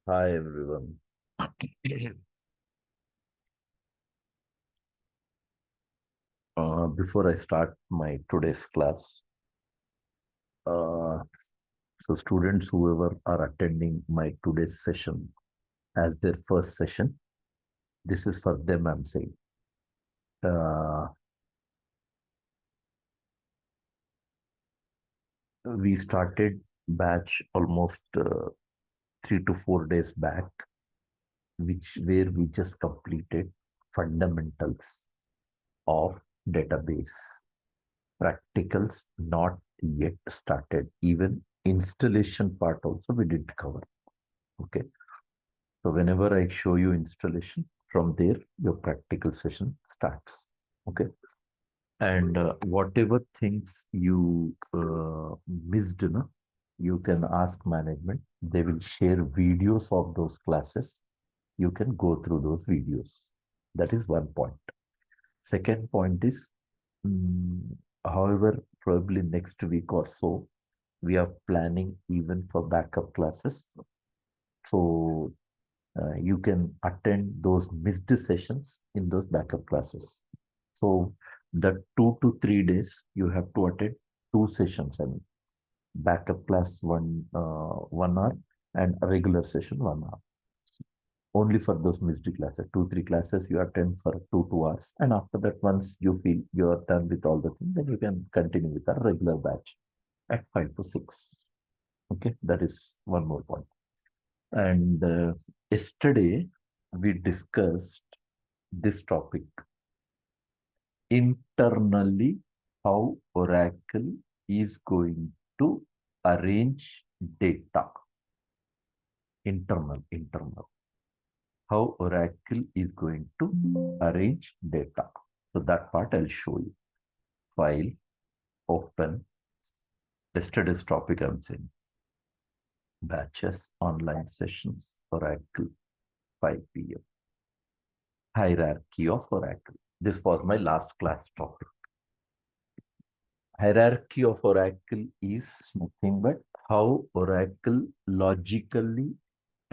Hi everyone. Before I start my today's class, uh, so students whoever are attending my today's session as their first session, this is for them I'm saying. Uh, we started batch almost 3 to 4 days back, where we just completed fundamentals of database. Practicals not yet started. Even installation part also we didn't cover. Okay. So whenever I show you installation, from there your practical session starts. Okay. And whatever things you missed, you can ask management. They will share videos of those classes. You can go through those videos. That is one point. Second point is, mm, however, probably next week or so, we are planning even for backup classes. So you can attend those missed sessions in those backup classes. So the 2 to 3 days you have to attend two sessions. I mean, backup class 1 hour and a regular session 1 hour. Only for those missed classes, 2, 3 classes you attend for 2 hours, and after that, once you feel you are done with all the things, then you can continue with a regular batch at 5 to 6. Okay, that is one more point. And yesterday we discussed this topic internally, how Oracle is going to arrange data. Internal. How Oracle is going to arrange data. So that part I'll show you. File, open. Yesterday's topic I'm saying. Batches, online sessions, Oracle, 5 p.m. Hierarchy of Oracle. This was my last class topic. Hierarchy of Oracle is nothing but how Oracle logically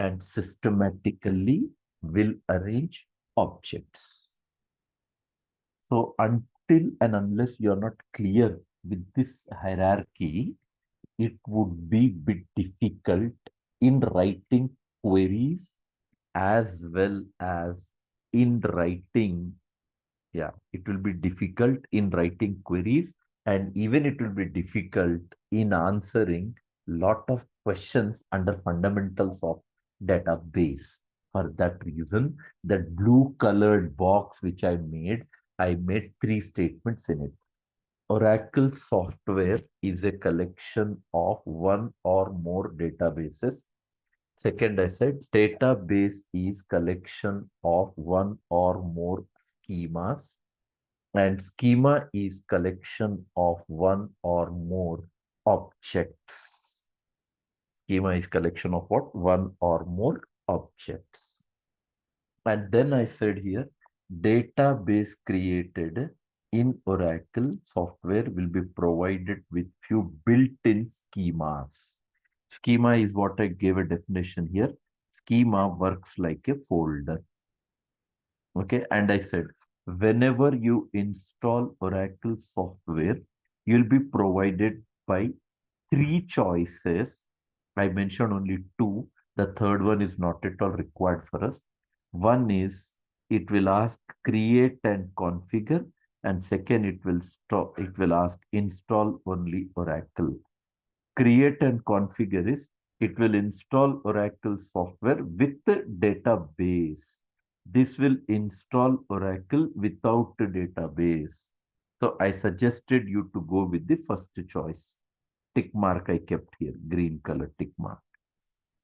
and systematically will arrange objects. So until and unless you're not clear with this hierarchy, it would be a bit difficult in writing queries as well as in writing. Yeah, it will be difficult in writing queries, and even it will be difficult in answering lot of questions under fundamentals of database. For that reason, that blue colored box which I made 3 statements in it. Oracle software is a collection of one or more databases. Second, I said database is collection of one or more schemas, and schema is collection of one or more objects. Schema is collection of what? One or more objects. And then I said here, database created in Oracle software will be provided with few built-in schemas. Schema is what I gave a definition here. Schema works like a folder. Okay, and I said, whenever you install Oracle software, you'll be provided by 3 choices. I mentioned only 2. The third one is not at all required for us. One is it will ask create and configure, and second it will ask install only Oracle. Create and configure is it will install Oracle software with the database. This will install Oracle without the database. So I suggested you to go with the first choice. Tick mark I kept here, green color tick mark.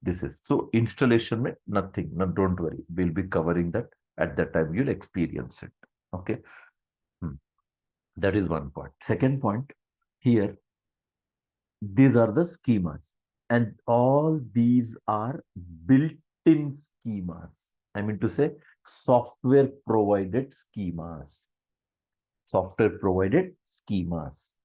This is so installation, nothing. No, don't worry. We'll be covering that at that time. You'll experience it. Okay. That is one point. Second point here, these are the schemas, and all these are built-in schemas. I mean to say software provided schemas. Software provided schemas.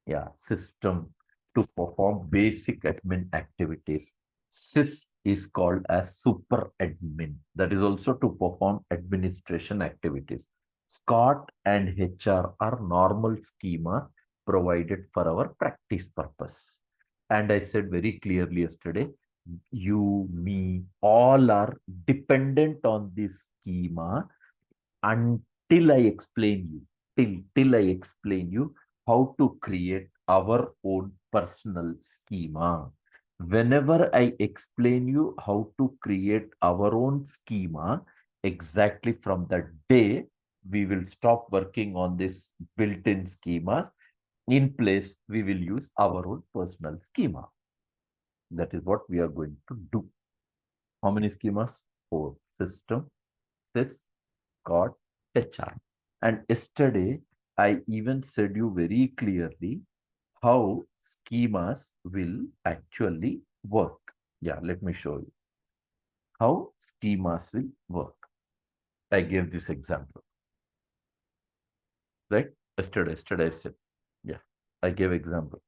Yeah, system to perform basic admin activities. Sys is called as super admin. That is also to perform administration activities. Scott and HR are normal schema provided for our practice purpose. And I said very clearly yesterday, you, me, all are dependent on this schema until I explain you, till I explain you how to create our own personal schema. Whenever I explain you how to create our own schema, exactly from that day, we will stop working on this built-in schema. In place, we will use our own personal schema. That is what we are going to do. How many schemas? 4. System, sys, got, HR. And yesterday, I even said you very clearly how schemas will actually work. Yeah, let me show you how schemas will work. I gave this example, right? Yesterday I said, yeah, I gave example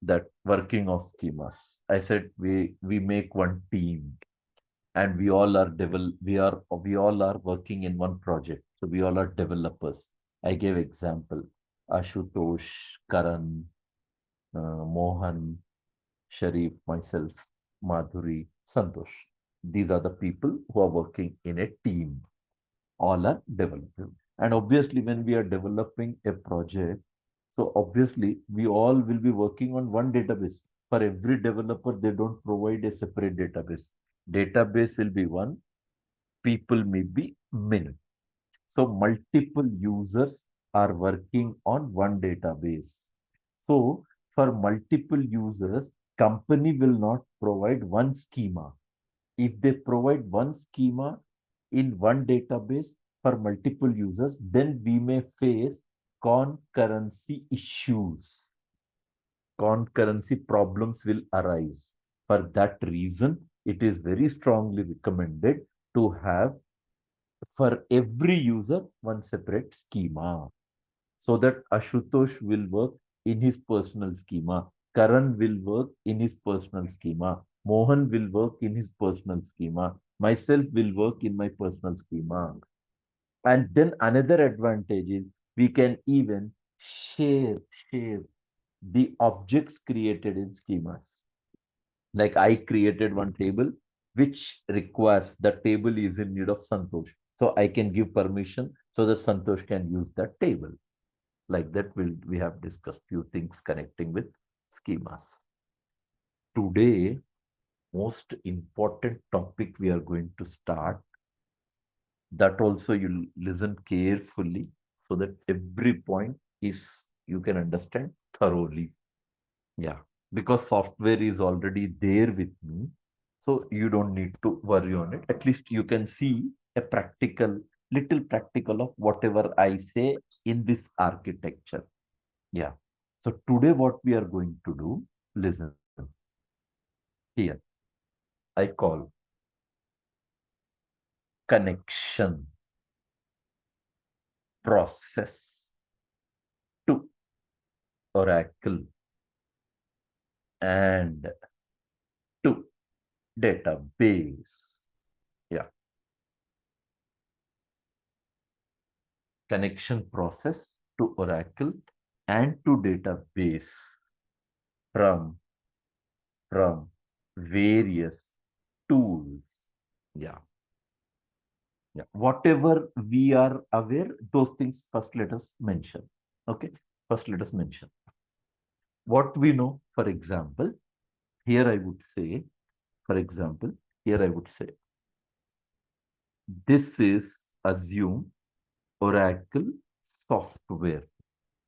that working of schemas. I said we make one team and we all are working in one project. So we all are developers. I gave example Ashutosh, Karan, Mohan, Shareef, myself, Madhuri, Santosh. These are the people who are working in a team. All are developing. And obviously, when we are developing a project, so obviously we all will be working on one database. For every developer, they don't provide a separate database. Database will be one, people may be many. So multiple users are working on one database. So for multiple users, company will not provide one schema. If they provide one schema in one database for multiple users, then we may face concurrency issues. Concurrency problems will arise. For that reason, it is very strongly recommended to have for every user one separate schema so that Ashutosh will work in his personal schema, Karan will work in his personal schema, Mohan will work in his personal schema, myself will work in my personal schema. And then another advantage is we can even share, share the objects created in schemas. Like I created one table which requires the table is in need of Santosh. So I can give permission so that Santosh can use that table. Like that, we have discussed few things connecting with schemas. Today, most important topic we are going to start. That also you listen carefully so that every point is you can understand thoroughly. Yeah, because software is already there with me. So you don't need to worry on it. At least you can see a practical, little practical of whatever I say in this architecture. Yeah. So today what we are going to do, listen here. I call connection process to Oracle and to database. Yeah. Connection process to Oracle and to database from various tools. Yeah. Yeah. Whatever we are aware, those things first let us mention. Okay. First let us mention. What we know, for example, here I would say, for example, here I would say, this is assume Oracle software,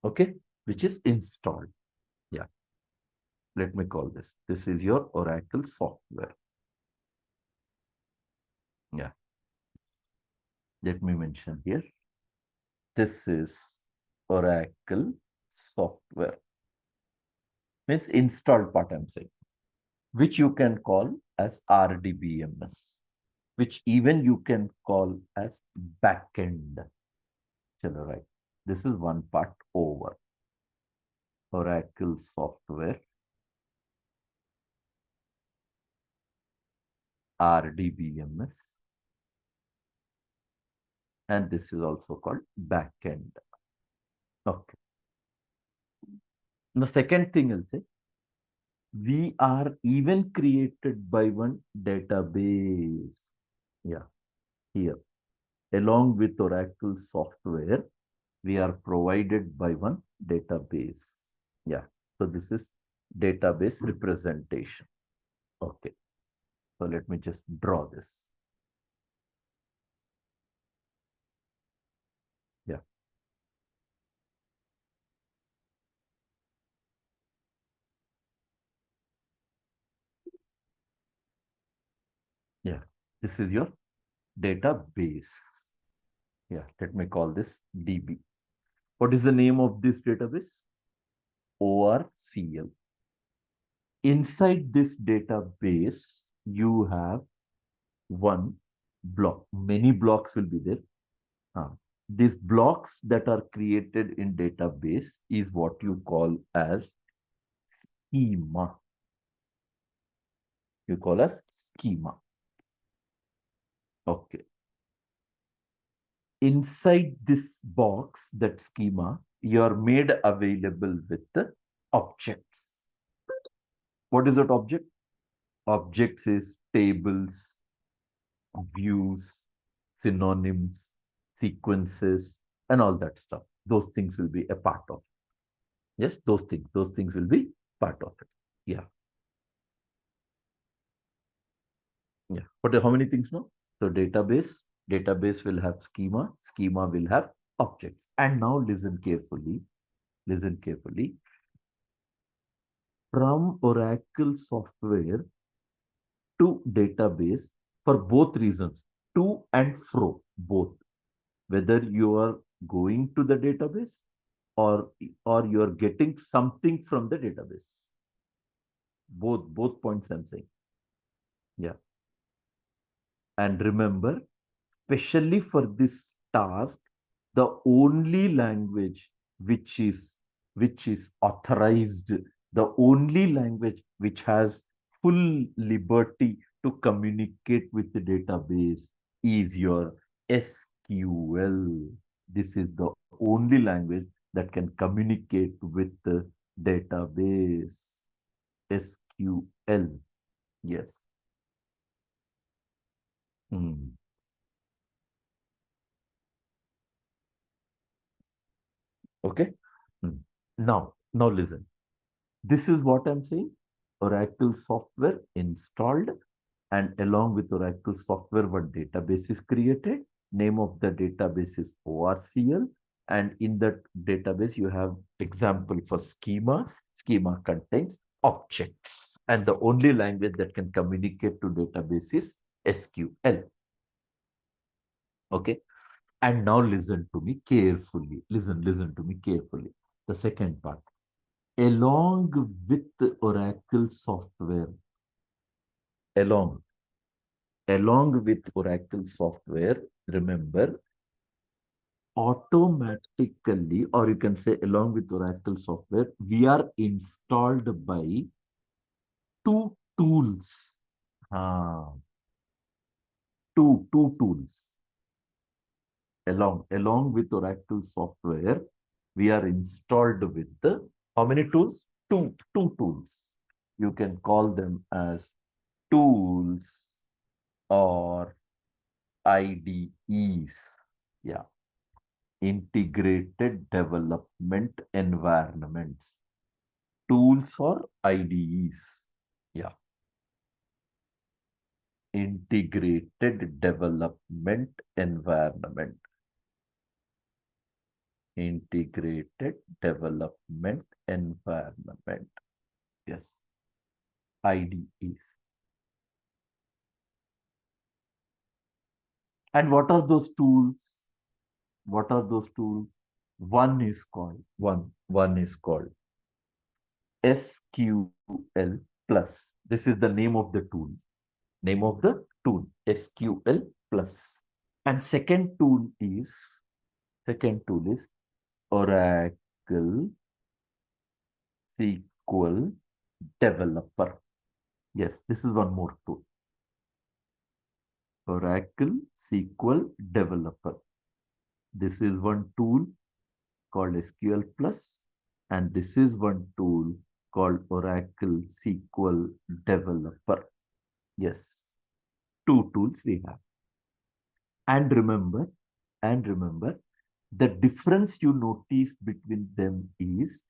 okay, which is installed. Yeah. Let me call this. This is your Oracle software. Yeah. Let me mention here. This is Oracle software. Means installed part I'm saying, which you can call as RDBMS, which even you can call as backend. Chalo, right. This is one part over. Oracle software. RDBMS, and this is also called backend. Okay. The second thing I'll say, we are even created by one database. Yeah, here. Along with Oracle software, we are provided by one database. Yeah, so this is database representation. Okay, so let me just draw this. Yeah. Yeah, this is your database. Yeah, let me call this DB. What is the name of this database? ORCL. Inside this database, you have one block. Many blocks will be there. These blocks that are created in database is what you call as schema. You call as schema. Okay. Inside this box, that schema, you are made available with the objects. What is that object? Objects is tables, views, synonyms, sequences, and all that stuff. Those things will be a part of it. Yes, those things will be part of it. Yeah. Yeah. But how many things now? So database will have schema will have objects. And now listen carefully. Listen carefully. From Oracle software to database for both reasons, to and fro, both. Whether you are going to the database or you are getting something from the database. Both points I'm saying. Yeah. And remember, especially for this task, the only language which is authorized, the only language which has full liberty to communicate with the database is your SQL. This is the only language that can communicate with the database. SQL. Yes. Hmm. Okay. Hmm. Now listen. This is what I'm saying. Oracle software installed, and along with Oracle software, what database is created. Name of the database is ORCL. And in that database, you have example for schema. Schema contains objects. And the only language that can communicate to database is SQL. Okay. And now listen to me carefully. Listen to me carefully. The second part. Along with Oracle software, along with Oracle software, remember, automatically, or you can say along with Oracle software, we are installed by two tools. Ah, two tools. Along with Oracle software, we are installed with the how many tools? Two tools. You can call them as tools or IDEs. Yeah. Integrated development environments. Tools or IDEs. Yeah. Integrated development environment. Integrated development environment. Yes. IDEs. And what are those tools? What are those tools? One is called SQL plus. This is the name of the tool. Name of the tool, SQL plus. And second tool is Oracle SQL Developer. Yes, this is one more tool. Oracle SQL Developer. This is one tool called SQL Plus, and this is one tool called Oracle SQL Developer. Yes, two tools we have. And remember, the difference you notice between them is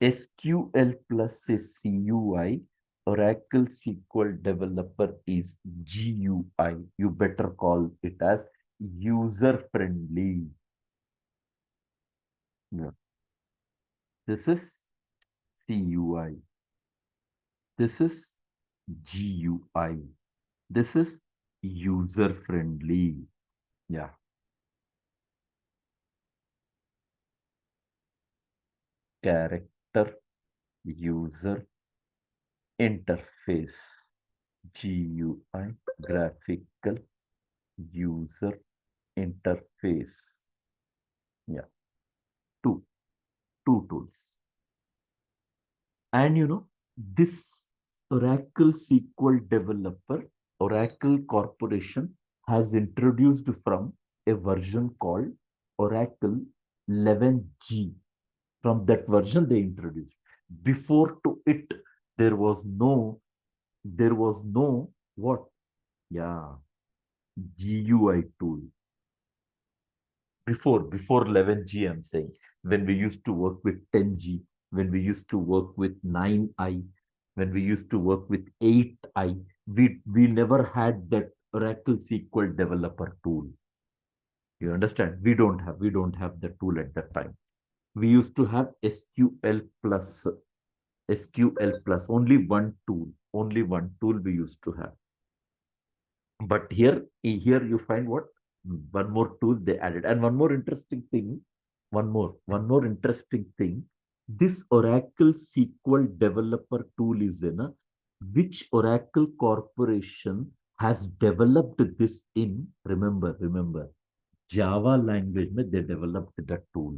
SQL Plus is CUI, Oracle SQL Developer is GUI. You better call it as user friendly. Yeah. This is CUI. This is GUI. This is user friendly. Yeah. Character user interface. GUI, graphical user interface. Yeah. Two, two tools. And this Oracle SQL developer, Oracle Corporation has introduced from a version called Oracle 11G. From that version they introduced. Before to it, there was no what? Yeah, GUI tool. Before 11G, I'm saying, when we used to work with 10G, when we used to work with 9i, when we used to work with 8i, we never had that Oracle SQL developer tool. You understand? We don't have the tool at that time. We used to have SQL plus, only one tool we used to have. But here you find what? One more tool they added. And one more interesting thing, one more interesting thing. This Oracle SQL developer tool is in which Oracle Corporation has developed this in, remember, Java language, they developed the tool.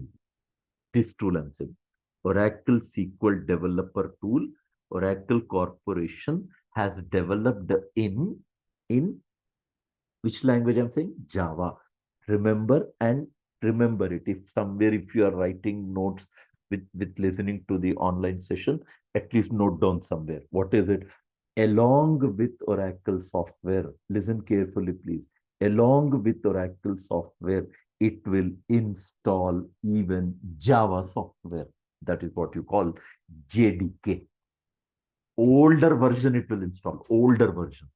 This tool I'm saying. Oracle SQL developer tool, Oracle Corporation has developed in which language I'm saying? Java. Remember and remember it. If somewhere, if you are writing notes with listening to the online session, at least note down somewhere. What is it? Along with Oracle software, listen carefully, please. Along with Oracle software, it will install even Java software. That is what you call JDK. Older version it will install, older version.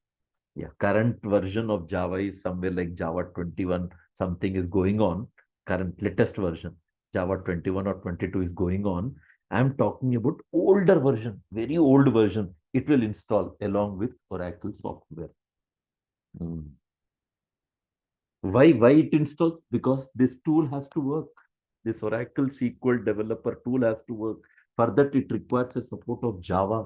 Yeah, current version of Java is somewhere like Java 21, something is going on. Current latest version, Java 21 or 22 is going on. I'm talking about older version, very old version. It will install along with Oracle software. Mm. Why it installs? Because this tool has to work. This Oracle SQL developer tool has to work. For that, it requires a support of Java.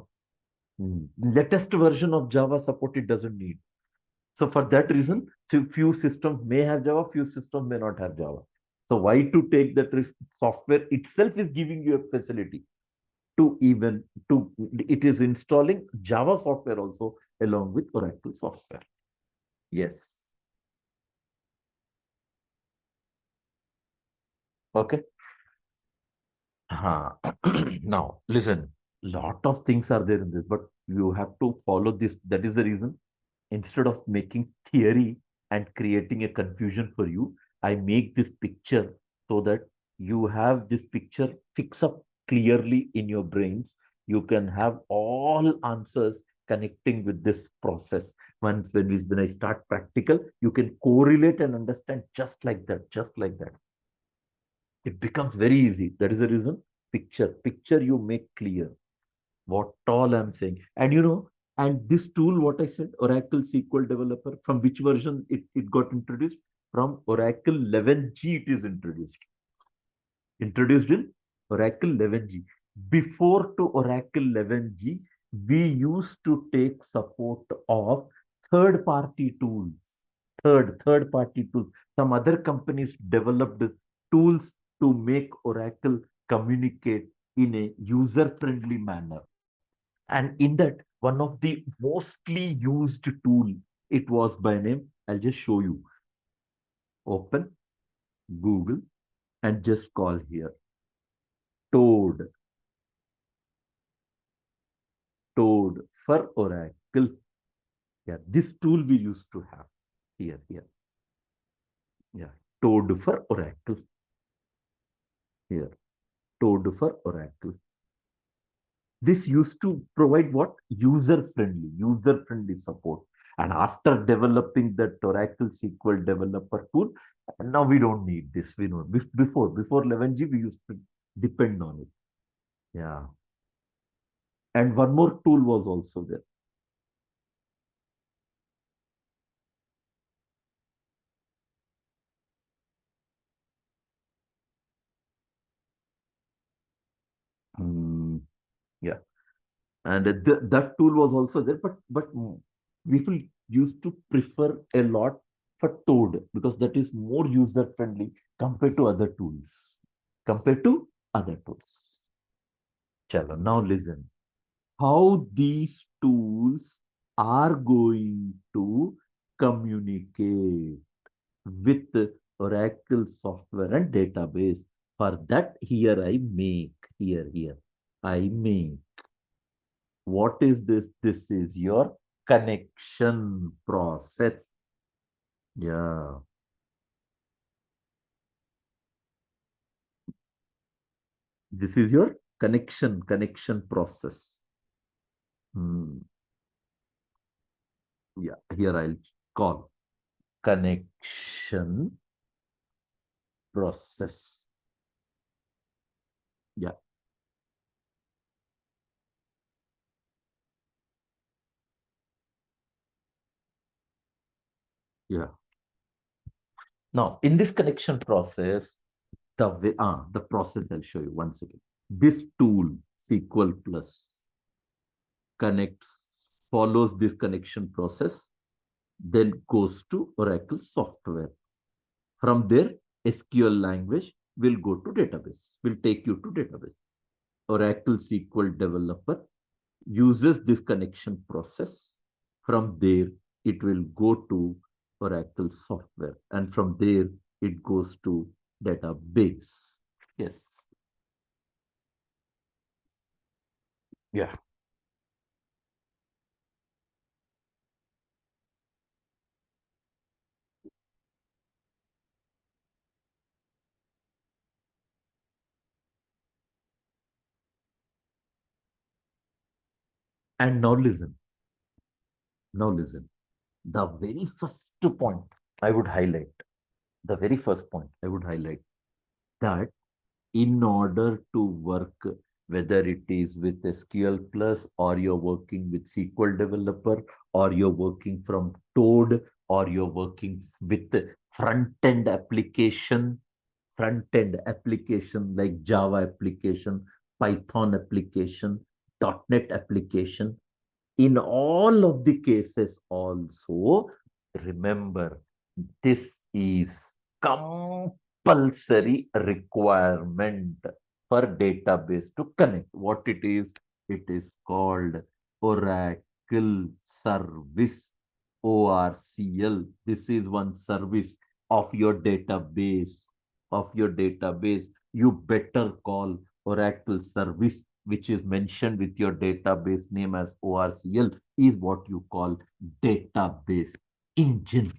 Latest version of Java support it doesn't need. So for that reason, few systems may have Java, few systems may not have Java. So why to take that risk? Software itself is giving you a facility it is installing Java software also along with Oracle software. Yes. Okay. Now, listen, lot of things are there in this, but you have to follow this. That is the reason. Instead of making theory and creating a confusion for you, I make this picture so that you have this picture fix up clearly in your brains. You can have all answers connecting with this process. When I start practical, you can correlate and understand just like that, just like that. It becomes very easy. That is the reason. Picture you make clear what all I'm saying. And this tool, what I said, Oracle SQL Developer, from which version it got introduced? From Oracle 11G it is introduced. Introduced in Oracle 11G. Before to Oracle 11G, we used to take support of third-party tools. Third-party tools. Some other companies developed tools to make Oracle communicate in a user-friendly manner. And in that, one of the mostly used tool It was by name. I'll just show you. Open Google and just call here Toad. Toad for Oracle. Yeah, this tool we used to have here. Yeah, Toad for Oracle. Here, Toad for Oracle. This used to provide what? User-friendly support. And after developing that Oracle SQL developer tool, now we don't need this. We know before 11G, we used to depend on it. Yeah. And one more tool was also there. Yeah. And that tool was also there, but people used to prefer a lot for Toad because that is more user friendly compared to other tools. Compared to other tools. Chalo, now listen. How these tools are going to communicate with Oracle software and database. For that, here I make, here, I make. What is this? This is your connection process. Yeah. This is your connection process. Yeah, here I'll call connection process. Yeah, yeah. Now, in this connection process, the process I'll show you once again. This tool, SQL Plus, follows this connection process, then goes to Oracle software. From there, SQL language will go to database, will take you to database. Oracle SQL developer uses this connection process. From there, it will go to Oracle software. And from there, it goes to database. Yes. Yeah. And now listen. Now listen. The very first point I would highlight, the very first point I would highlight that in order to work, whether it is with SQL Plus or you're working with SQL Developer or you're working from Toad or you're working with front-end application like Java application, Python application, .NET application, in all of the cases also, remember, this is compulsory requirement for database to connect. What it is called Oracle Service, ORCL. This is one service of your database. You better call Oracle Service, which is mentioned with your database name as ORCL, is what you call database engine.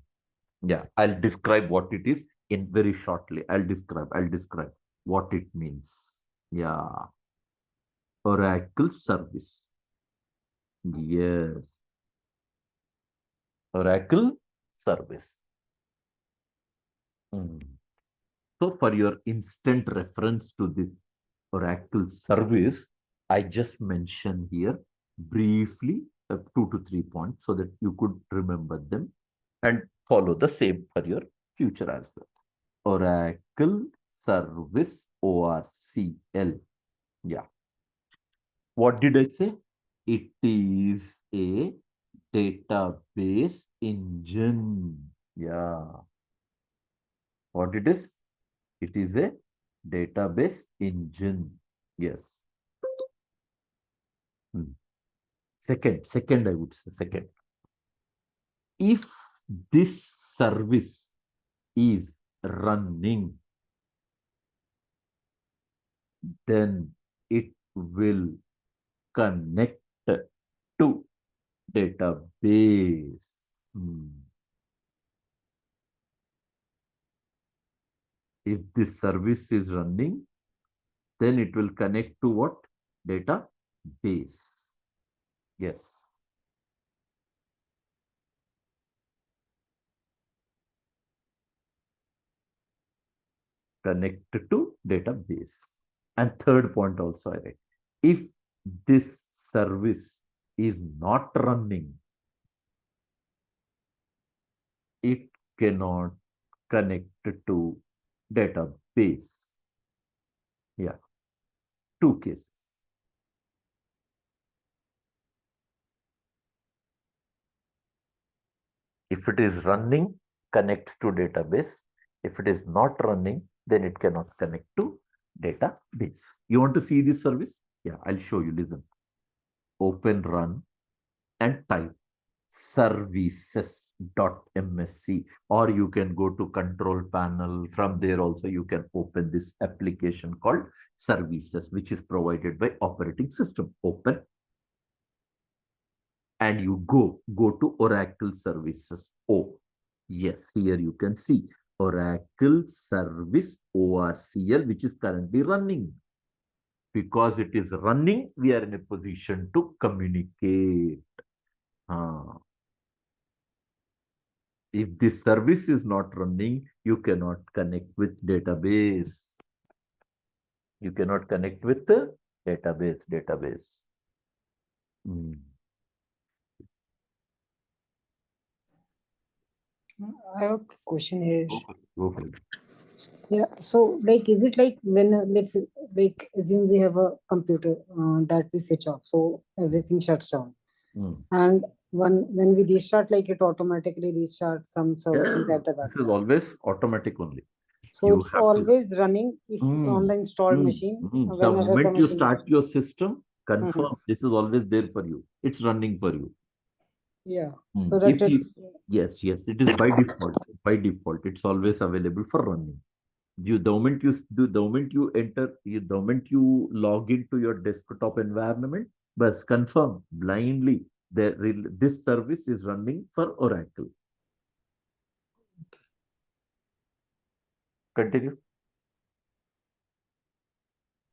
Yeah, I'll describe what it is in very shortly. I'll describe what it means. Yeah, Oracle Service. Yes, Oracle Service. Mm. So for your instant reference to this Oracle service, I just mentioned here briefly 2 to 3 points so that you could remember them and follow the same for your future as well. Oracle Service, ORCL. Yeah. What did I say? It is a database engine. Yeah. What it is? It is a database engine. Yes. Hmm. Second, I would say second. If this service is running, then it will connect to database. If this service is running, then it will connect to what? Database. Yes. Connect to database. And third point also, I write, if this service is not running, it cannot connect to database. Yeah, two cases. If it is running, connects to database. If it is not running, then it cannot connect to database. You want to see this service? Yeah, I'll show you. Listen. Open run and type services.msc, or you can go to control panel. From there also you can open this application called services, which is provided by operating system. Open and you go to Oracle services. Oh, yes, here you can see Oracle service ORCL, which is currently running. Because it is running, we are in a position to communicate. If this service is not running, you cannot connect with database. You cannot connect with the database. I have a question here. Go for it. Yeah, so like, is it like when let's like assume we have a computer that we switch off, so everything shuts down, and when we restart, like it automatically restarts some services at the back. This is always automatic only. So You it's have to- always running if on the installed machine. The Whenever the moment you machine. start your system, confirm this is always there for you. It's running for you. Yeah. So that it's yes, it is by default. By default, it's always available for running. The moment you enter, the moment you log into your desktop environment, but confirm blindly that this service is running for Oracle. Continue.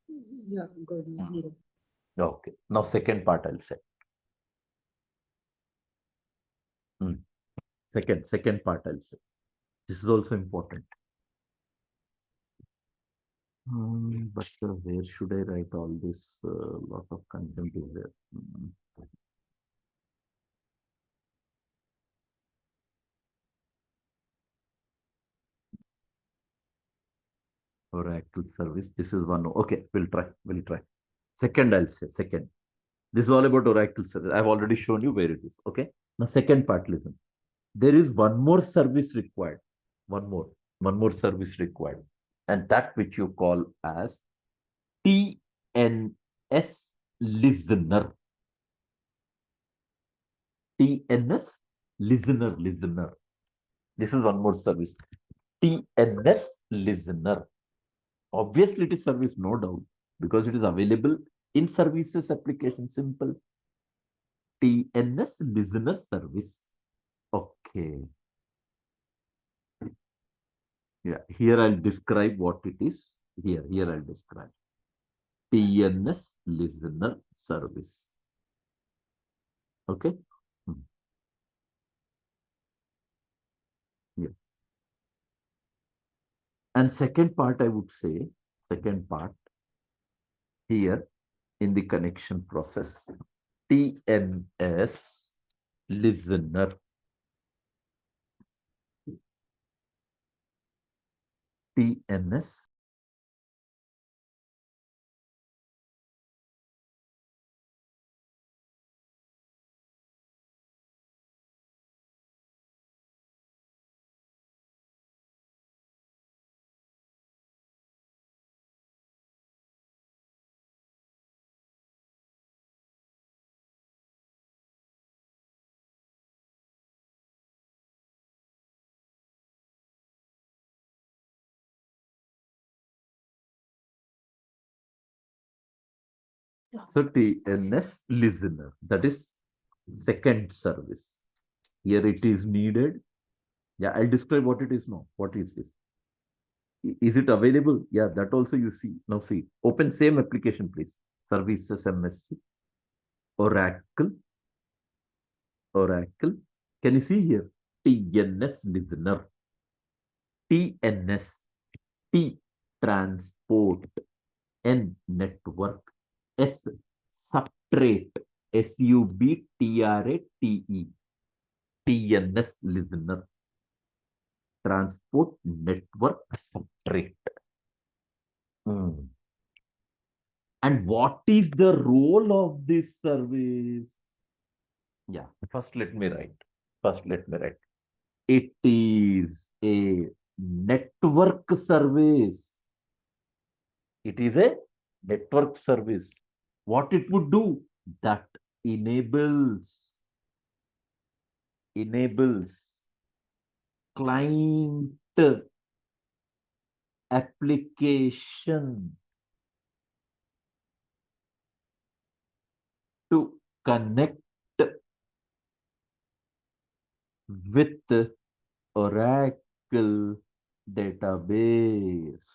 Yeah, good. Okay. Now, second part I'll say. Second part I'll say. This is also important. But where should I write all this? Lot of content is there. Oracle service. This is one. Okay, we'll try. Second, I'll say. Second. This is all about Oracle service. I've already shown you where it is. Okay. Now, second part, listen. There is one more service required. One more service required. And that which you call as TNS listener. TNS listener. This is one more service. TNS listener. Obviously, it is service, no doubt, because it is available in services application. Simple. TNS listener service. Okay. Yeah, here I'll describe what it is. Here I'll describe. TNS listener service. Okay. Yeah. And second part, I would say, second part here in the connection process, TNS listener. TNS So TNS listener, that is second service. Here it is needed. Yeah, I'll describe what it is now. What is this? Is it available? Yeah, that also you see. Now see, open same application, please. Services MSC, Oracle, Oracle. Can you see here? TNS listener, TNS, T transport, N network, S subtrate, SUBTRATE, TNS listener, transport network subtrate. Hmm. And what is the role of this service? Yeah, first let me write. First let me write. It is a network service. It is a network service. What it would do? That enables client application to connect with Oracle database.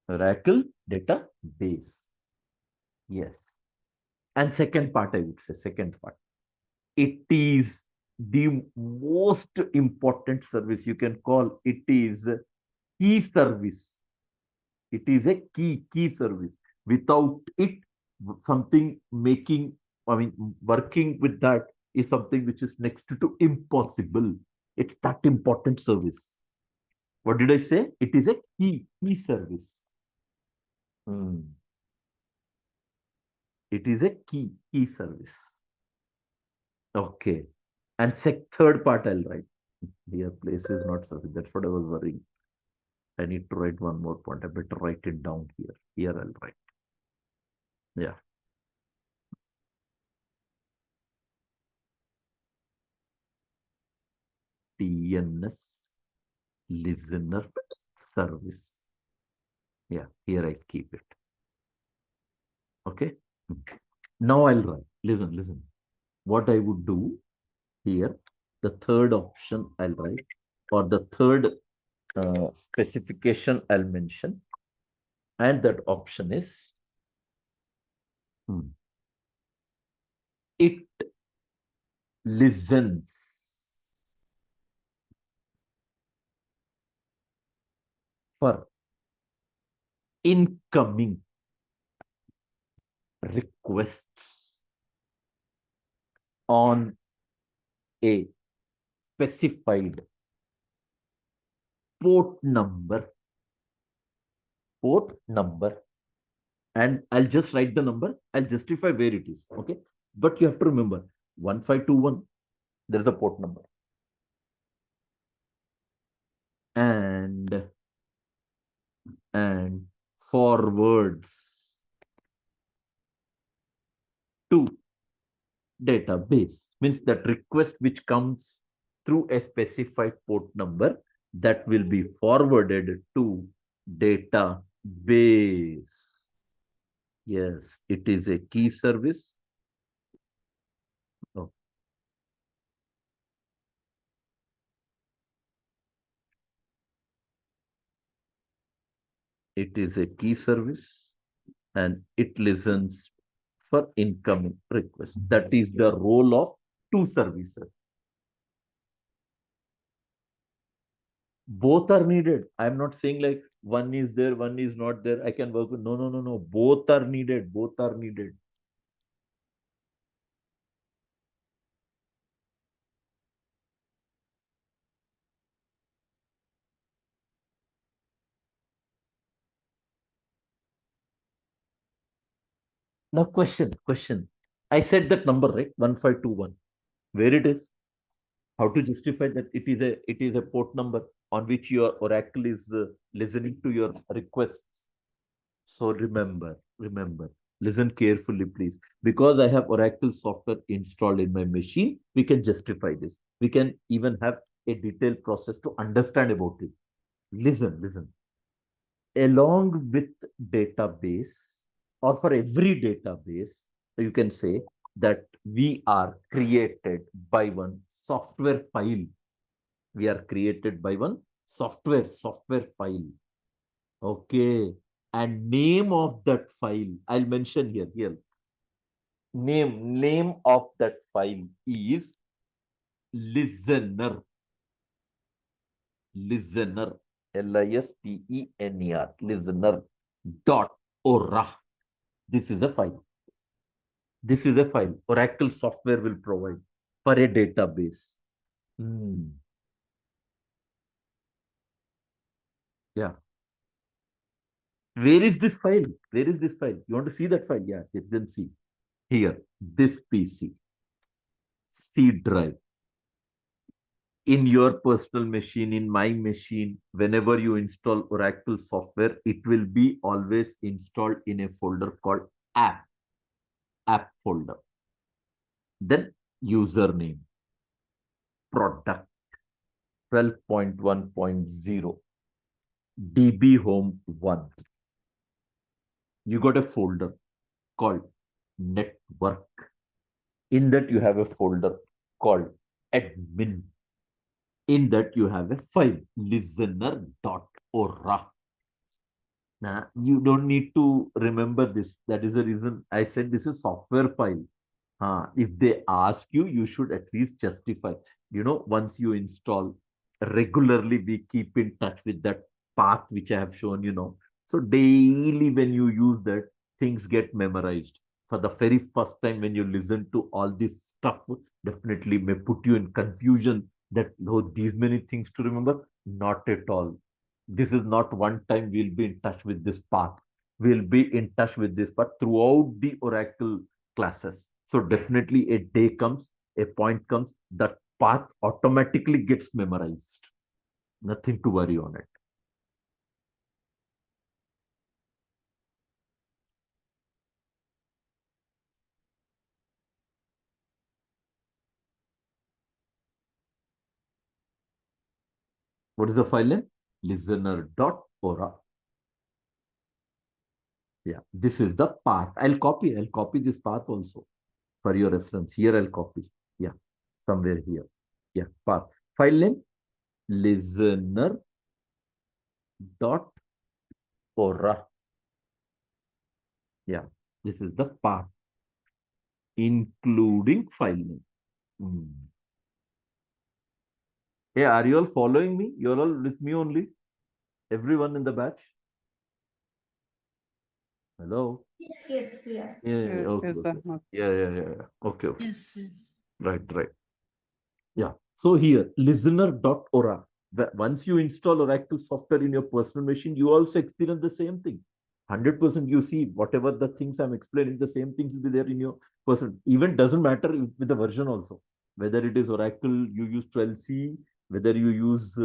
Oracle database. Yes. And second part, I would say, second part. It is the most important service you can call. It is key service. It is a key service. Without it, something making, I mean, working with that is something which is next to impossible. It's that important service. What did I say? It is a key service. It is a key service. Okay. And third part I'll write. Here place is not service. That's what I was worrying. I need to write one more point. I better write it down here. Here I'll write. Yeah. TNS listener service. Yeah, here I keep it. Okay. Now I'll write. Listen. What I would do here, the third option I'll write, or the third specification I'll mention, and that option is it listens for incoming requests on a specified port number, and I'll just write the number. I'll justify where it is. Okay. But you have to remember 1521, there is a port number. And forwards to database means that request which comes through a specified port number that will be forwarded to database. Yes, it is a key service. Oh. It is a key service and it listens for incoming requests. That is the role of two services. Both are needed. I'm not saying like one is there, one is not there. I can work with, no. Both are needed. Both are needed. Now question. I said that number, right? 1521. Where it is? How to justify that it is a port number on which your Oracle is listening to your requests. So remember, listen carefully, please. Because I have Oracle software installed in my machine, we can justify this. We can even have a detailed process to understand about it. Listen. along with database, or for every database, you can say that we are created by one software file. We are created by one software file. Okay. And name of that file, I'll mention here. Name of that file is listener. Listener. Listener. Listener. Dot ora. This is a file. This is a file Oracle software will provide for a database. Yeah. Where is this file? Where is this file? You want to see that file? Yeah, then see. Here, this PC, C drive. In your personal machine, in my machine, whenever you install Oracle software, it will be always installed in a folder called app folder. Then username, product 12.1.0, DB home 1. You got a folder called network. In that you have a folder called admin. In that you have a file listener.ora. Now, you don't need to remember this. That is the reason I said this is software file. If they ask you, you should at least justify. Once you install, regularly we keep in touch with that path which I have shown. So daily when you use that, things get memorized. For the very first time when you listen to all this stuff, definitely may put you in confusion that, oh, these many things to remember. Not at all. This is not one time we'll be in touch with this path. We'll be in touch with this path throughout the Oracle classes. So definitely a day comes, a point comes, that path automatically gets memorized. Nothing to worry on it. What is the file name? Listener.ora. Yeah, this is the path. I'll copy this path also for your reference. Here I'll copy. Yeah, somewhere here. Yeah, path. File name listener.ora. Yeah, this is the path, including file name. Hey, are you all following me? You're all with me only? Everyone in the batch? Hello? Yes, we are. Yeah, okay, Yes, okay. Yeah. Okay. Yes. Right. Yeah. So here, listener.ora. Once you install Oracle software in your personal machine, you also experience the same thing. 100% you see whatever the things I'm explaining, the same things will be there in your person. Even doesn't matter with the version also. Whether it is Oracle, you use 12C, whether you use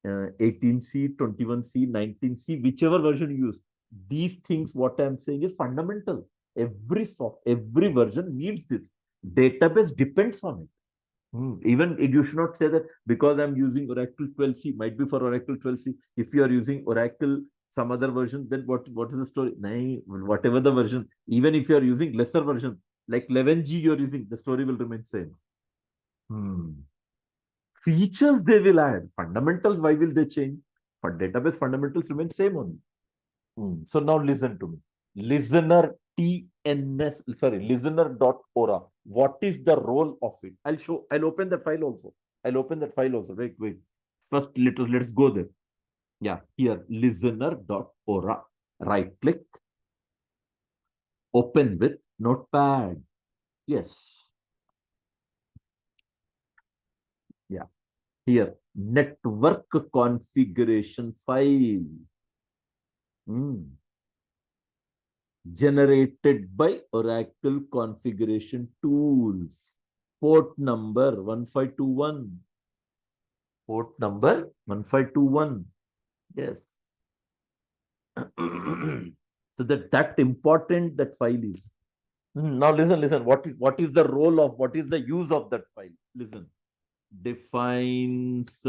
18C, 21C, 19C, whichever version you use. These things, what I'm saying is fundamental. Every version needs this. Database depends on it. Even you should not say that because I'm using Oracle 12C, might be for Oracle 12C. If you are using Oracle some other version, then what is the story? Nay, whatever the version, even if you are using lesser version, like 11G you're using, the story will remain same. Features they will add. Fundamentals, why will they change? For database, fundamentals remain same only. So now listen to me. Listener listener.ora. What is the role of it? I'll open that file also. Wait. First, let's go there. Yeah, here, listener.ora. Right click. Open with Notepad. Yes. Yeah. Here, network configuration file. Generated by Oracle configuration tools. Port number 1521. Port number 1521. Yes. So that important that file is. Now listen. What is the role of, what is the use of that file? Listen. Defines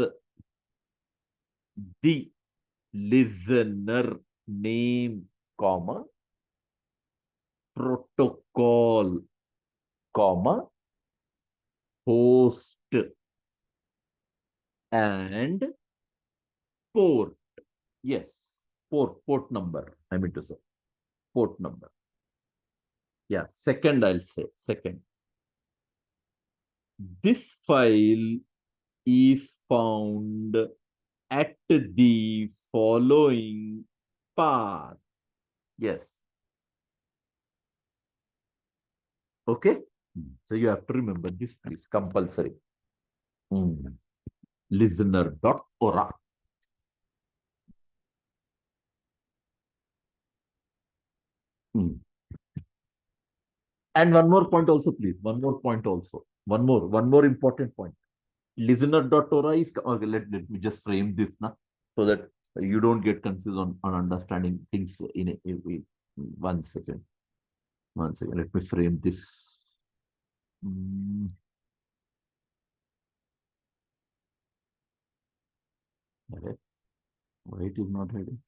the listener name, comma, protocol, comma, host, and port. Yes, port number. I mean to say, port number. Yeah, second, I'll say, second. This file is found at the following path. Yes. Okay. So you have to remember this, please, compulsory. Listener.ora. And one more point also, please. One more point also. One more important point. Listener.ora is, okay, let me just frame this now so that you don't get confused on understanding things in 1 second. 1 second. Let me frame this. Okay. Why it is not hiding?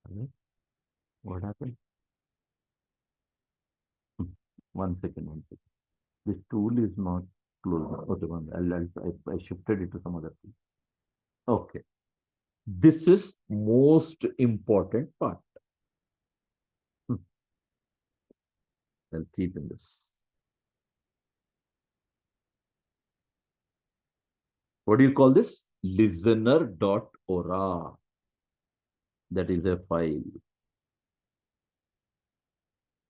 Okay. What happened? 1 second, 1 second. This tool is not closed. Okay, I shifted it to some other thing. Okay. This is most important part. I'll keep in this. What do you call this? Listener.ora. That is a file.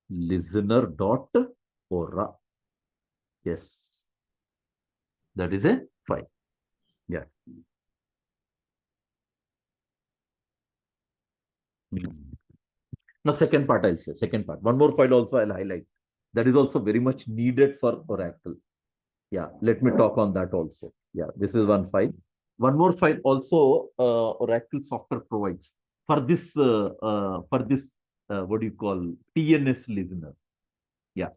Listener.ora. Yes. That is a file. Yeah. Now, second part, I'll say. Second part. One more file also I'll highlight. That is also very much needed for Oracle. Yeah. Let me talk on that also. Yeah. This is one file. One more file also Oracle software provides for this what do you call TNS listener. Yeah.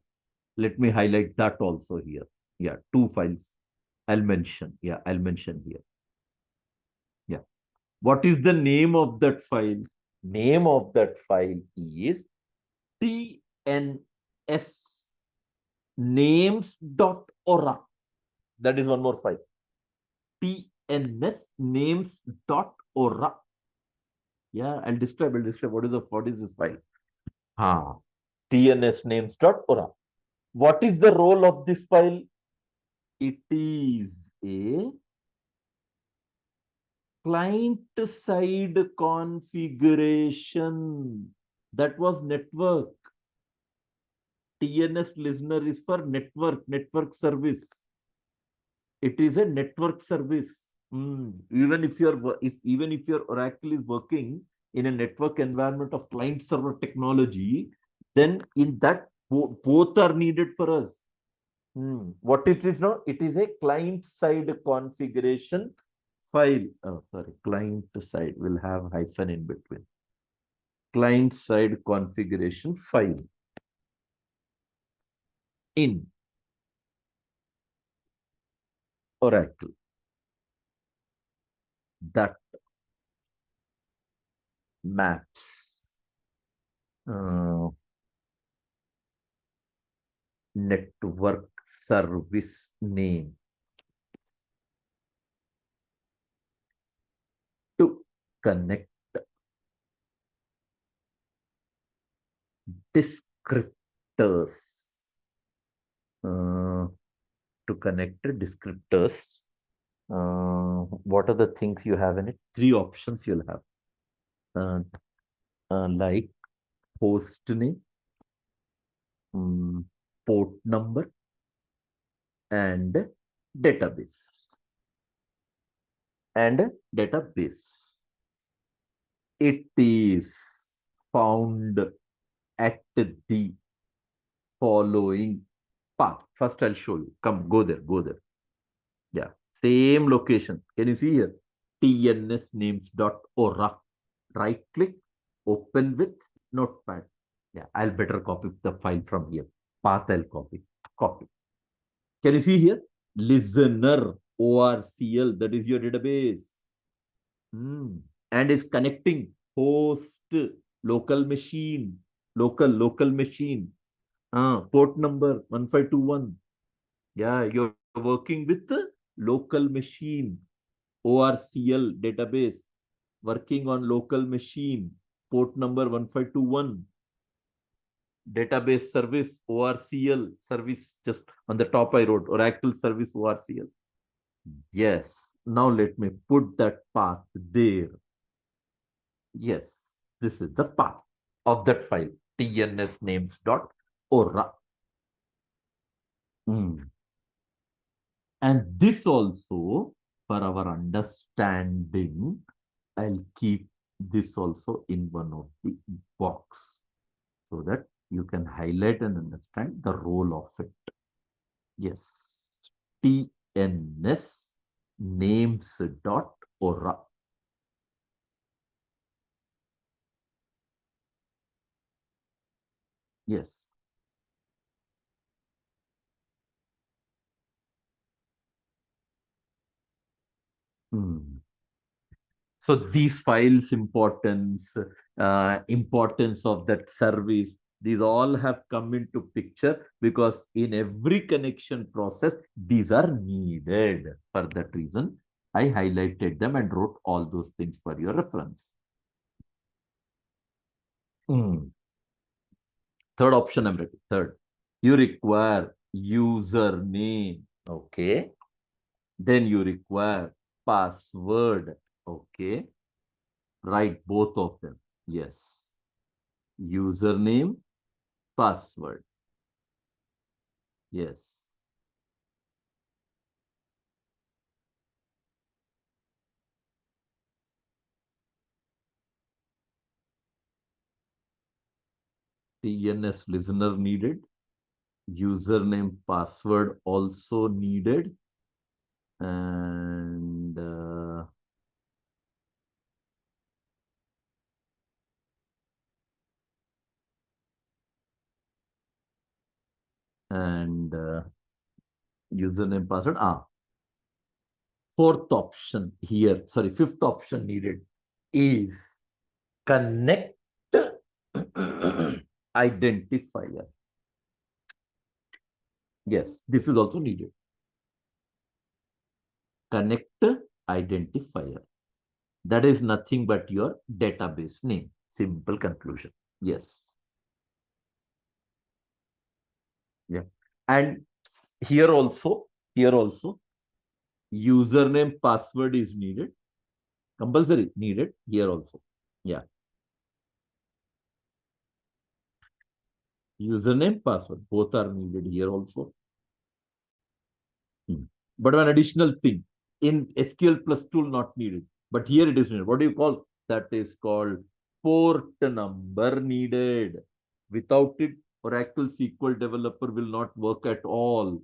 Let me highlight that also here. Yeah. Two files I'll mention. Yeah. I'll mention here. Yeah. What is the name of that file? Name of that file is TNS names.ora. That is one more file. TNS names.ora. Yeah, I'll describe. What is this file? TNS names.ora. What is the role of this file? It is a client-side configuration. That was network. TNS listener is for network service. It is a network service. Even if your Oracle is working in a network environment of client server technology, then in that both are needed for us. What it is now? It is a client-side configuration file. Oh, sorry, client-side will have hyphen in between. Client-side configuration file in Oracle that maps network service name to connect descriptors. To connect descriptors. What are the things you have in it? Three options you'll have. Like host name, port number, and database. It is found at the following path. First, I'll show you. Come, go there, go there. Yeah, same location. Can you see here? tnsnames.ora. Right click, open with Notepad. Yeah, I'll better copy the file from here. Path I'll copy. Copy. Can you see here? Listener ORCL, that is your database. And is connecting host, local machine, local machine. Port number 1521. Yeah, you're working with the local machine, ORCL database, working on local machine, port number 1521. Database service, ORCL service, just on the top I wrote Oracle service ORCL. Yes, now let me put that path there. Yes, this is the path of that file, tnsnames.ora. And this also, for our understanding, I'll keep this also in one of the box so that you can highlight and understand the role of it. Yes, tns names.ora. Yes. So these files importance of that service, these all have come into picture because in every connection process, these are needed. For that reason, I highlighted them and wrote all those things for your reference. Third option, I'm ready. Third, you require username. Okay. Then you require password. Okay. Write both of them. Yes. Username, password. Yes. TNS listener needed. Username, password also needed. And username, password. Fourth option here, sorry, fifth option needed is connect identifier. Yes, this is also needed. Connect identifier. That is nothing but your database name. Simple conclusion. Yes. Yeah. And here also, username, password is needed. Compulsory needed here also. Yeah. Username, password, both are needed here also. But one additional thing, in SQL plus tool not needed, but here it is needed. What do you call? That is called port number needed. Without it, Oracle SQL developer will not work at all.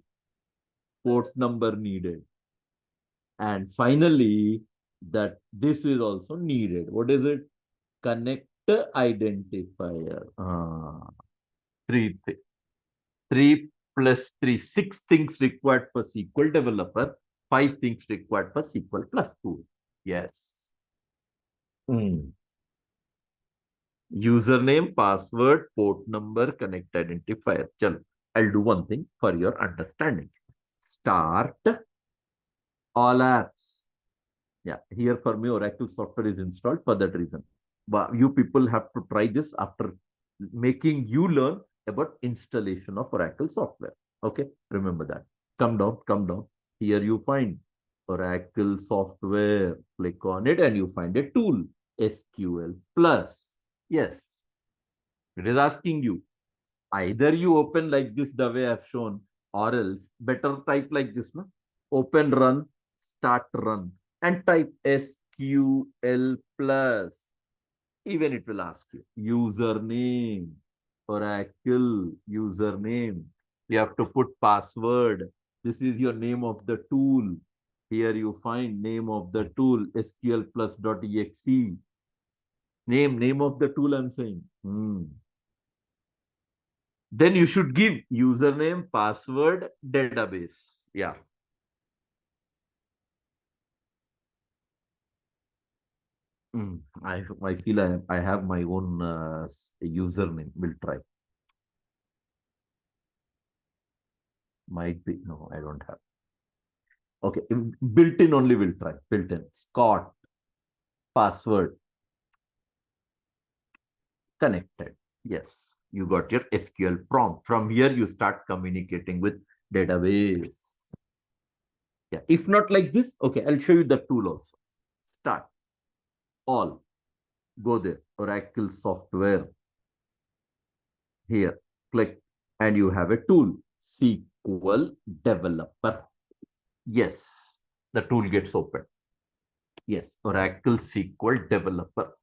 Port number needed. And finally, that this is also needed. What is it? Connect identifier. Three, three plus three, six things required for SQL developer, five things required for SQL plus tool. Yes. Username, password, port number, connect identifier. Chal, I'll do one thing for your understanding. Start all apps. Yeah, here for me, Oracle software is installed for that reason. But you people have to try this after making you learn about installation of Oracle software. Okay, remember that. Come down, come down. Here you find Oracle software. Click on it and you find a tool, SQL plus. Yes, it is asking you. Either you open like this, the way I've shown, or else better type like this, no? Open run, start run, and type SQL plus. Even it will ask you username, Oracle username. You have to put password. This is your name of the tool. Here you find name of the tool, SQL plus.exe. Name of the tool I'm saying. Then you should give username, password, database. Yeah. I feel I have my own username. We'll try. Might be. No, I don't have. Okay. Built-in only will try. Built-in. Scott. Password. Connected. Yes. You got your SQL prompt. From here, you start communicating with database. Yeah. If not like this, okay, I'll show you the tool also. Start. All. Go there. Oracle software. Here. Click. And you have a tool. SQL developer. Yes. The tool gets open. Yes. Oracle SQL developer.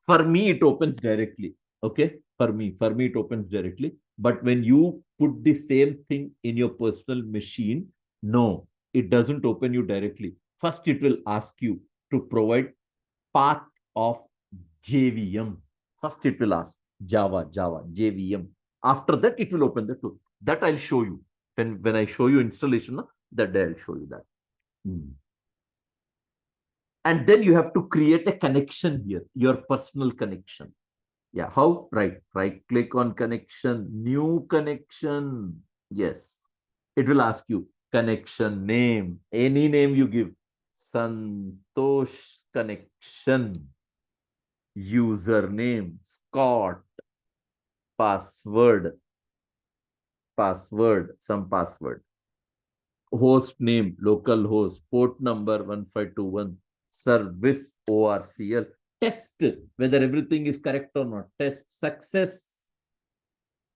For me, it opens directly. Okay. For me, it opens directly. But when you put the same thing in your personal machine, no, it doesn't open you directly. First, it will ask you to provide path of JVM. First, it will ask Java, JVM. After that, it will open the tool. That I'll show you. When I show you installation, that day I'll show you that. And then you have to create a connection here, your personal connection. Yeah, how? Right click on connection, new connection. Yes, it will ask you connection name, any name you give. Santosh connection, username, Scott, password, some password, host name, local host, port number 1521, service ORCL, test whether everything is correct or not, test success.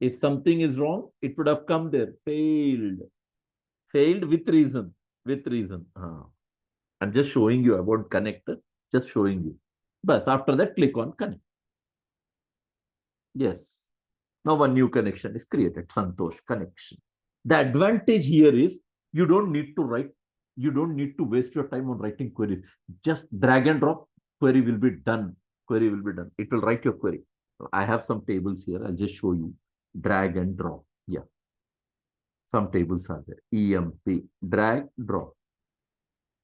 If something is wrong, it would have come there, failed with reason, I'm just showing you about connector, just showing you. But after that, click on connect. Yes. Now one new connection is created, Santosh connection. The advantage here is you don't need to write, you don't need to waste your time on writing queries. Just drag and drop, query will be done. It will write your query. I have some tables here. I'll just show you. Drag and drop. Yeah. Some tables are there. EMP. Drag, drop.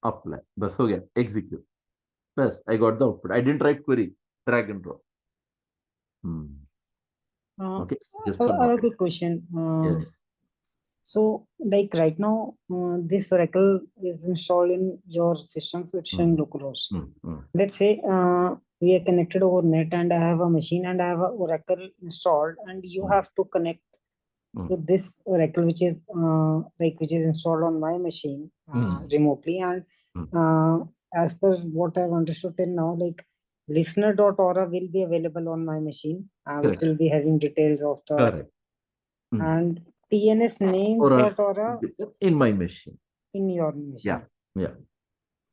Apply. Bas ho gaya. Execute. Bas, I got the output. I didn't write query. Drag and drop. Okay. Just I have a good question. Yes. So, like right now, this Oracle is installed in your system, so it's in localhost. Let's say we are connected over net, and I have a machine, and I have a Oracle installed, and you have to connect to this Oracle, which is installed on my machine remotely. And as per what I've understood till now, like listener.aura will be available on my machine, which will be having details of the and TNS names.aura in my machine. In your machine.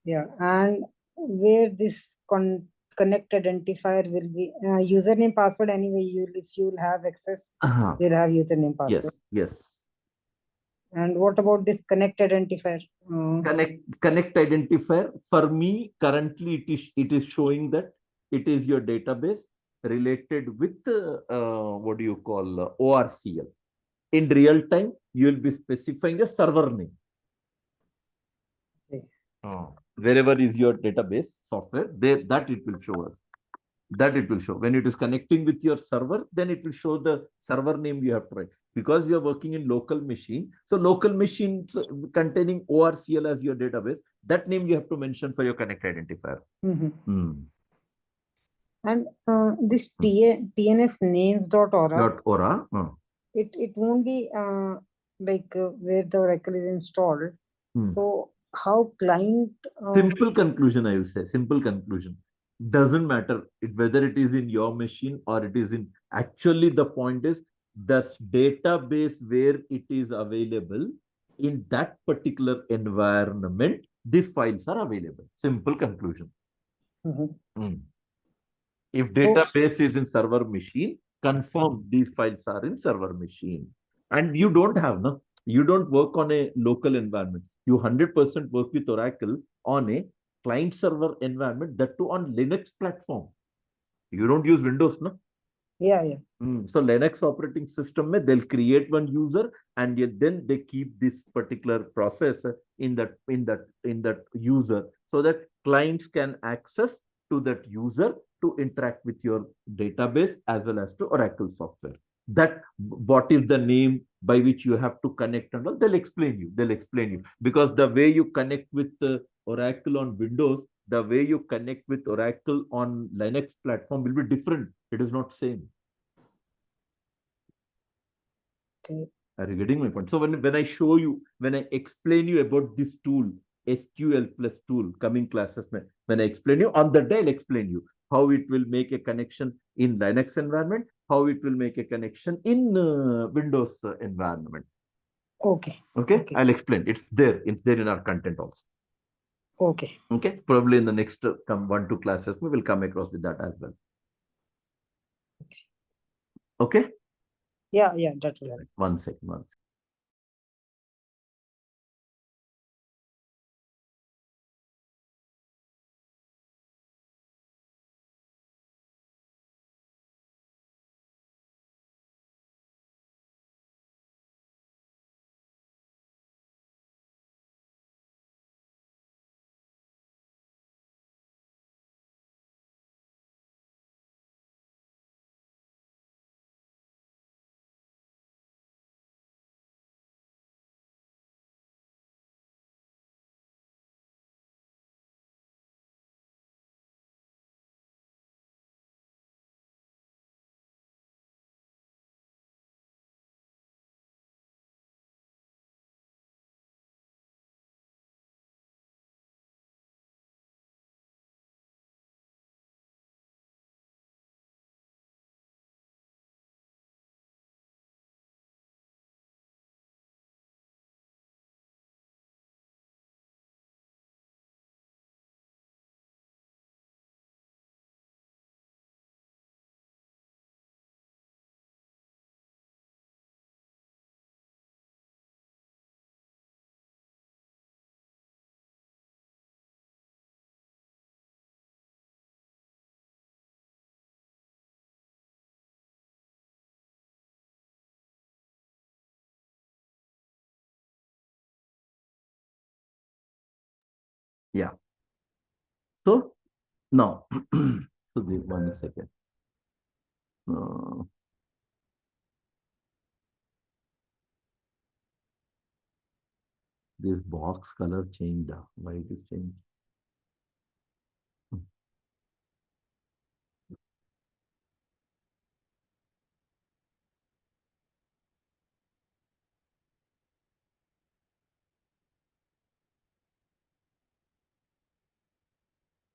Yeah. And where this connect identifier will be username password anyway. If you'll have access, you'll have username password. Yes. And what about this connect identifier? Connect identifier for me currently it is showing that it is your database related with what do you call ORCL. In real time, you will be specifying a server name. Wherever is your database software, that it will show us. That it will show. When it is connecting with your server, then it will show the server name you have to write. Because we are working in local machine, so local machines containing ORCL as your database, that name you have to mention for your connect identifier. And this TNS names.aura. It won't be where the Oracle is installed. So how client simple conclusion, I will say simple conclusion, doesn't matter whether it is in your machine or it is in, actually the point is the database where it is available in that particular environment, these files are available. Simple conclusion. If database is in server machine, confirm these files are in server machine. And you don't have, no, you don't work on a local environment. You 100% work with Oracle on a client server environment, that too on Linux platform. You don't use Windows, no? Yeah, yeah. So Linux operating system, they'll create one user, and then they keep this particular process in that user, so that clients can access to that user to interact with your database as well as to Oracle software. That what is the name by which you have to connect and all, they'll explain you. They'll explain you, because the way you connect with Oracle on Windows, the way you connect with Oracle on Linux platform will be different. It is not same. Okay. Are you getting my point? So when I show you, when I explain you about this tool, SQL plus tool, coming classes, when I explain you, on the day I'll explain you how it will make a connection in Linux environment, how it will make a connection in Windows environment. Okay. Okay, I'll explain. It's there in our content also. Okay. Okay, probably in the next 1-2 classes, we will come across with that as well. Okay. Yeah, that will help. One second. Yeah. So now, so the 1 second. This box color changed. Why it is changed?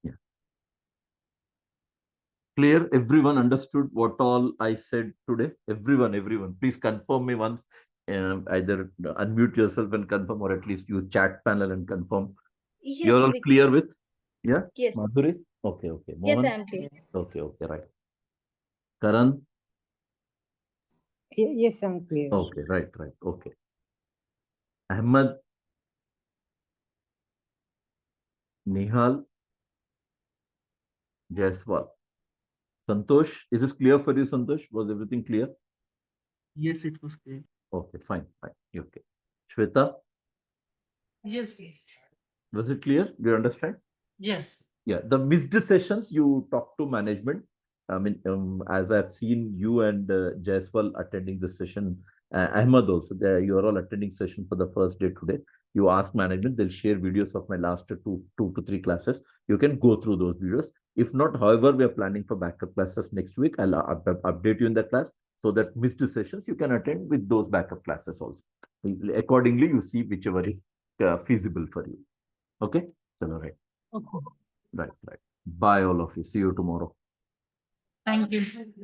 Yeah. Clear? Everyone understood what all I said today? Everyone. Please confirm me once. Either unmute yourself and confirm, or at least use chat panel and confirm. Yes, You're all clear with? Yeah? Yes. Madhuri? Okay. Yes, Mohan? I am clear. Okay, right. Karan? Yes, I'm clear. Okay, right. Okay. Ahmed? Nihal? Jaiswal? Santosh? Is this clear for you, Santosh? Was everything clear? Yes, it was clear. Okay, fine. Okay. Shweta? Yes. Was it clear? Do you understand? Yes. Yeah, the missed sessions, you talk to management. I mean, as I've seen you and Jaiswal attending the session, Ahmed also, you are all attending session for the first day today. You ask management, they'll share videos of my last two to three classes. You can go through those videos. If not, however, we are planning for backup classes next week. I'll update you in the class, so that missed sessions you can attend with those backup classes also. Accordingly, you see whichever is feasible for you. Okay? All right. Okay. Right. Bye, all of you. See you tomorrow. Thank you.